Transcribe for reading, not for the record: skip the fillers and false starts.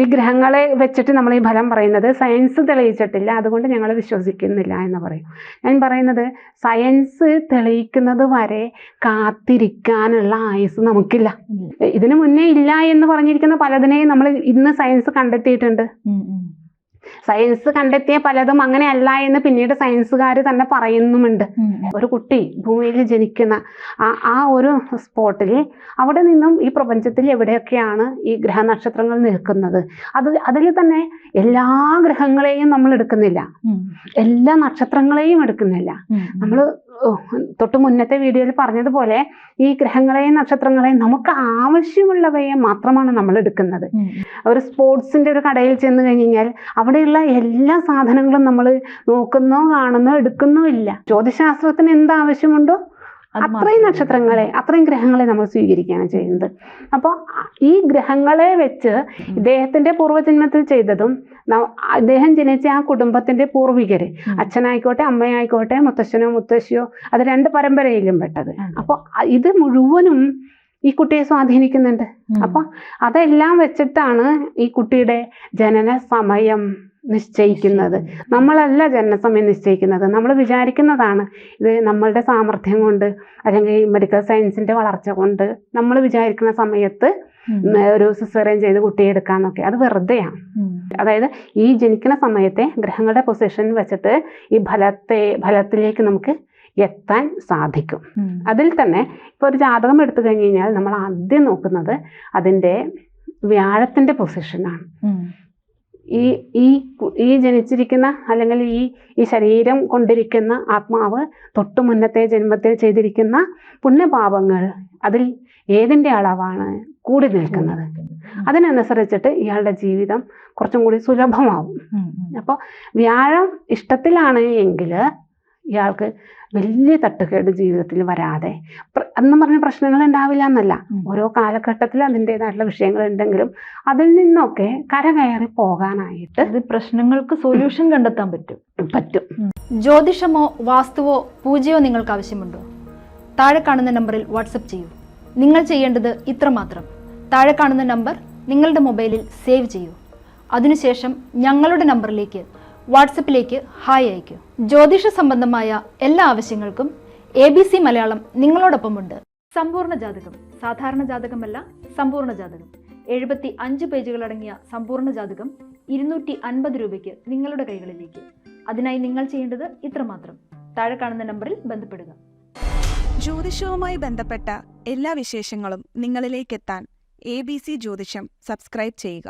ഈ ഗ്രഹങ്ങളെ വെച്ചിട്ട് നമ്മൾ ഈ ഫലം പറയുന്നത് സയൻസ് തെളിയിച്ചിട്ടില്ല, അതുകൊണ്ട് ഞങ്ങൾ വിശ്വസിക്കുന്നില്ല എന്ന് പറയും. ഞാൻ പറയുന്നത് സയൻസ് തെളിയിക്കുന്നത് വരെ കാത്തിരിക്കാനുള്ള ആയുസ് നമുക്കില്ല. ഇതിനു മുന്നേ ഇല്ല എന്ന് പറഞ്ഞിരിക്കുന്ന പലതിനെയും നമ്മൾ ഇന്ന് സയൻസ് കണ്ടെത്തിയിട്ടുണ്ട്. സയൻസ് കണ്ടെത്തിയ പലതും അങ്ങനെയല്ല എന്ന് പിന്നീട് സയൻസുകാർ തന്നെ പറയുന്നുമുണ്ട്. ഒരു കുട്ടി ഭൂമിയിൽ ജനിക്കുന്ന ആ ഒരു സ്പോട്ടിൽ അവിടെ നിന്നും ഈ പ്രപഞ്ചത്തിൽ എവിടെയൊക്കെയാണ് ഈ ഗ്രഹനക്ഷത്രങ്ങൾ നിൽക്കുന്നത്, അതിൽ തന്നെ എല്ലാ ഗ്രഹങ്ങളെയും നമ്മൾ എടുക്കുന്നില്ല, എല്ലാ നക്ഷത്രങ്ങളെയും എടുക്കുന്നില്ല. നമ്മൾ തൊട്ട് മുന്നത്തെ വീഡിയോയിൽ പറഞ്ഞതുപോലെ ഈ ഗ്രഹങ്ങളെയും നക്ഷത്രങ്ങളെയും നമുക്ക് ആവശ്യമുള്ളവയെ മാത്രമാണ് നമ്മൾ എടുക്കുന്നത്. ഒരു സ്പോർട്സിന്റെ ഒരു കടയിൽ ചെന്ന് കഴിഞ്ഞാൽ അവിടെയുള്ള എല്ലാ സാധനങ്ങളും നമ്മൾ നോക്കുന്നോ കാണുന്നോ എടുക്കുന്നോ ഇല്ല. ജ്യോതിശാസ്ത്രത്തിന് എന്താവശ്യമുണ്ടോ അത്രയും നക്ഷത്രങ്ങളെ അത്രയും ഗ്രഹങ്ങളെ നമ്മൾ സ്വീകരിക്കുകയാണ് ചെയ്യുന്നത്. അപ്പോൾ ഈ ഗ്രഹങ്ങളെ വെച്ച് ഇദ്ദേഹത്തിന്റെ പൂർവ്വജന്മത്തിൽ ചെയ്തതും അദ്ദേഹം ജനിച്ച ആ കുടുംബത്തിന്റെ പൂർവികര്, അച്ഛനായിക്കോട്ടെ അമ്മയായിക്കോട്ടെ മുത്തശ്ശനോ മുത്തശ്ശിയോ, അത് രണ്ട് പരമ്പരയിലും പെട്ടത്. അപ്പോൾ ഇത് മുഴുവനും ഈ കുട്ടിയെ സ്വാധീനിക്കുന്നുണ്ട്. അപ്പൊ അതെല്ലാം വെച്ചിട്ടാണ് ഈ കുട്ടിയുടെ ജനന സമയം നിശ്ചയിക്കുന്നത്. നമ്മളല്ല ജനനസമയം നിശ്ചയിക്കുന്നത്, നമ്മൾ വിചാരിക്കുന്നതാണ്. ഇത് നമ്മളുടെ സാമർഥ്യം കൊണ്ട് അല്ലെങ്കിൽ മെഡിക്കൽ സയൻസിന്റെ വളർച്ച കൊണ്ട് നമ്മൾ വിചാരിക്കുന്ന സമയത്ത് ഒരു സിസേറിയൻ ചെയ്ത് കുട്ടിയെ എടുക്കാന്നൊക്കെ, അത് വെറുതെയാണ്. അതായത് ഈ ജനിക്കുന്ന സമയത്തെ ഗ്രഹങ്ങളുടെ പൊസിഷൻ വെച്ചിട്ട് ഈ ഫലത്തിലേക്ക് നമുക്ക് എത്താൻ സാധിക്കും. അതിൽ തന്നെ ഇപ്പോൾ ഒരു ജാതകം എടുത്തു കഴിഞ്ഞ് കഴിഞ്ഞാൽ നമ്മൾ ആദ്യം നോക്കുന്നത് അതിൻ്റെ വ്യാഴത്തിന്റെ പൊസിഷനാണ്. ഈ ജനിച്ചിരിക്കുന്ന അല്ലെങ്കിൽ ഈ ശരീരം കൊണ്ടിരിക്കുന്ന ആത്മാവ് തൊട്ടു മുന്നത്തെ ജന്മത്തിൽ ചെയ്തിരിക്കുന്ന പുണ്യപാപങ്ങൾ അതിൽ ഏതിൻ്റെ അളവാണ് കൂടി നിൽക്കുന്നത്, അതിനനുസരിച്ചിട്ട് ഇയാളുടെ ജീവിതം കുറച്ചും കൂടി സുലഭമാവും. അപ്പോൾ വ്യാഴം ഇഷ്ടത്തിലാണ് എങ്കിൽ ഇയാൾക്ക് വലിയ തട്ടുകേട് ജീവിതത്തിൽ വരാതെ എന്നും പറഞ്ഞ പ്രശ്നങ്ങൾ ഉണ്ടാവില്ല എന്നല്ല, ഓരോ കാലഘട്ടത്തിൽ അതിൻ്റെതായിട്ടുള്ള വിഷയങ്ങൾ ഉണ്ടെങ്കിലും അതിൽ നിന്നൊക്കെ കരകയറി പോകാനായിട്ട് പ്രശ്നങ്ങൾക്ക് സൊല്യൂഷൻ കണ്ടെത്താൻ പറ്റും. ജ്യോതിഷമോ വാസ്തുവോ പൂജയോ നിങ്ങൾക്ക് ആവശ്യമുണ്ടോ? താഴെ കാണുന്ന നമ്പറിൽ വാട്സപ്പ് ചെയ്യൂ. നിങ്ങൾ ചെയ്യേണ്ടത് ഇത്രമാത്രം: താഴെ കാണുന്ന നമ്പർ നിങ്ങളുടെ മൊബൈലിൽ സേവ് ചെയ്യൂ. അതിനുശേഷം ഞങ്ങളുടെ നമ്പറിലേക്ക് വാട്സപ്പിലേക്ക് ഹായ് അയക്കൂ. ജ്യോതിഷ സംബന്ധമായ എല്ലാ ആവശ്യങ്ങൾക്കും ABC മലയാളം നിങ്ങളോടൊപ്പമുണ്ട്. സമ്പൂർണ്ണ ജാതകം, സാധാരണ ജാതകമല്ല, സമ്പൂർണ്ണ ജാതകം. 75 പേജുകളടങ്ങിയ സമ്പൂർണ്ണ ജാതകം 250 രൂപയ്ക്ക് നിങ്ങളുടെ കൈകളിലേക്ക്. അതിനായി നിങ്ങൾ ചെയ്യേണ്ടത് ഇത്രമാത്രം: താഴെ കാണുന്ന നമ്പറിൽ ബന്ധപ്പെടുക. ജ്യോതിഷവുമായി ബന്ധപ്പെട്ട എല്ലാ വിശേഷങ്ങളും നിങ്ങളിലേക്കെത്താൻ ABC ജ്യോതിഷം സബ്സ്ക്രൈബ് ചെയ്യുക.